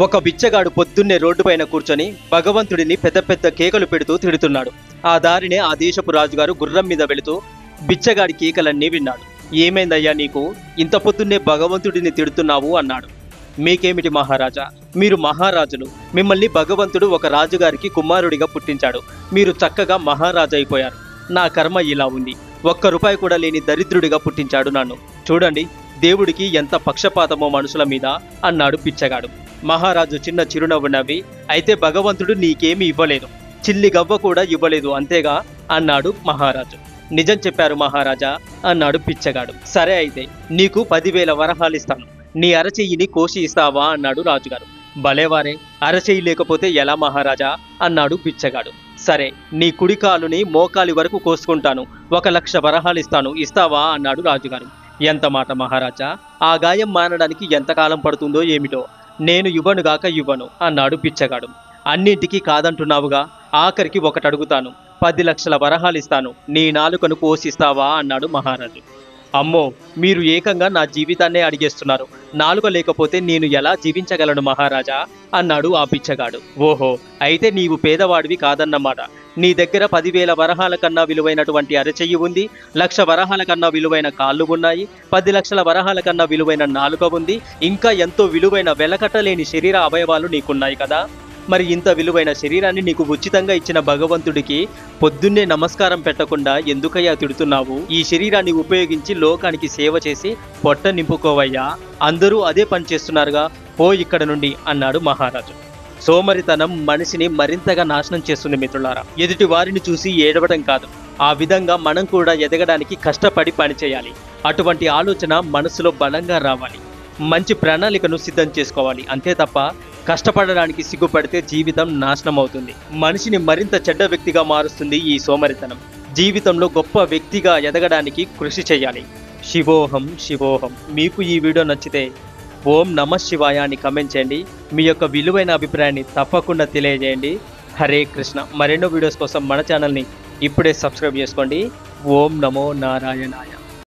ఒక బిచ్చగాడు పొద్దున్నే రోడ్డుపైన కూర్చొని భగవంతుడిని పెద్ద పెద్ద కేకలు పెడుతూ తిడుతున్నాడు. ఆ దారినే ఆ దేశపు రాజుగారు గుర్రం మీద వెళుతూ బిచ్చగాడి కేకలన్నీ విన్నాడు. ఏమైందయ్యా నీకు, ఇంత పొద్దున్నే భగవంతుడిని తిడుతున్నావు అన్నాడు. మీకేమిటి మహారాజా, మీరు మహారాజులు, మిమ్మల్ని భగవంతుడు ఒక రాజుగారికి కుమారుడిగా పుట్టించాడు, మీరు చక్కగా మహారాజు అయిపోయారు. నా కర్మ ఇలా ఉంది, ఒక్క రూపాయి కూడా లేని దరిద్రుడిగా పుట్టించాడు నన్ను. చూడండి దేవుడికి ఎంత పక్షపాతమో మనుషుల మీద అన్నాడు బిచ్చగాడు. మహారాజు చిన్న చిరునవ్వు నవ్వి, అయితే భగవంతుడు నీకేమీ ఇవ్వలేదు, చిల్లి గవ్వ కూడా ఇవ్వలేదు అంతేగా అన్నాడు మహారాజు. నిజం చెప్పారు మహారాజా అన్నాడు బిచ్చగాడు. సరే అయితే నీకు 10,000 వరహాలు ఇస్తాను, నీ అరచెయ్యిని కోసి ఇస్తావా అన్నాడు రాజుగారు. భలేవారే, అరచెయ్యి లేకపోతే ఎలా మహారాజా అన్నాడు బిచ్చగాడు. సరే, నీ కుడి కాలుని మోకాలి వరకు కోసుకుంటాను, 1,00,000 వరహాలు ఇస్తాను, ఇస్తావా అన్నాడు రాజుగారు. ఎంత మాట మహారాజా, ఆ గాయం మానడానికి ఎంతకాలం పడుతుందో ఏమిటో, నేను ఇవ్వనుగాక ఇవ్వను అన్నాడు బిచ్చగాడు. అన్నింటికీ కాదంటున్నావుగా, ఆఖరికి ఒకటి అడుగుతాను, 10,00,000 వరహాలు ఇస్తాను, నీ నాలుకను కోసిస్తావా అన్నాడు మహారాజు. అమ్మో, మీరు ఏకంగా నా జీవితాన్నే అడిగేస్తున్నారు, నాలుక లేకపోతే నేను ఎలా జీవించగలను మహారాజా అన్నాడు ఆ బిచ్చగాడు. ఓహో, అయితే నీవు పేదవాడివి కాదన్నమాట. నీ దగ్గర 10,000 వరహాల కన్నా విలువైనటువంటి అరచెయ్యి ఉంది, 1,00,000 వరహాల కన్నా విలువైన కాళ్ళు ఉన్నాయి, 10,00,000 వరహాల కన్నా విలువైన నాలుక ఉంది, ఇంకా ఎంతో విలువైన వెలకట్టలేని శరీర అవయవాలు నీకున్నాయి కదా. మరి ఇంత విలువైన శరీరాన్ని నీకు ఉచితంగా ఇచ్చిన భగవంతుడికి పొద్దున్నే నమస్కారం పెట్టకుండా ఎందుకయ్యా తిడుతున్నావు? ఈ శరీరాన్ని ఉపయోగించి లోకానికి సేవ చేసి పొట్ట నింపుకోవయ్యా, అందరూ అదే పని చేస్తున్నారుగా, పో ఇక్కడ నుండి అన్నాడు మహారాజు. సోమరితనం మనిషిని మరింతగా నాశనం చేస్తుంది మిత్రులారా. ఎదుటి వారిని చూసి ఏడవడం కాదు, ఆ విధంగా మనం కూడా ఎదగడానికి కష్టపడి పనిచేయాలి. అటువంటి ఆలోచన మనసులో బలంగా రావాలి, మంచి ప్రణాళికను సిద్ధం చేసుకోవాలి. అంతే తప్ప కష్టపడడానికి సిగ్గుపడితే జీవితం నాశనం అవుతుంది. మనిషిని మరింత చెడ్డ వ్యక్తిగా మారుస్తుంది ఈ సోమరితనం. జీవితంలో గొప్ప వ్యక్తిగా ఎదగడానికి కృషి చేయాలి. శివోహం శివోహం. మీకు ఈ వీడియో నచ్చితే ఓం నమః శివాయ అని కమెంట్ చేయండి. మీ యొక్క విలువైన అభిప్రాయాన్ని తప్పకుండా తెలియజేయండి. హరే కృష్ణ. మరెన్నో వీడియోస్ కోసం మన ఛానల్ని ఇప్పుడే సబ్స్క్రైబ్ చేసుకోండి. ఓం నమో నారాయణాయ.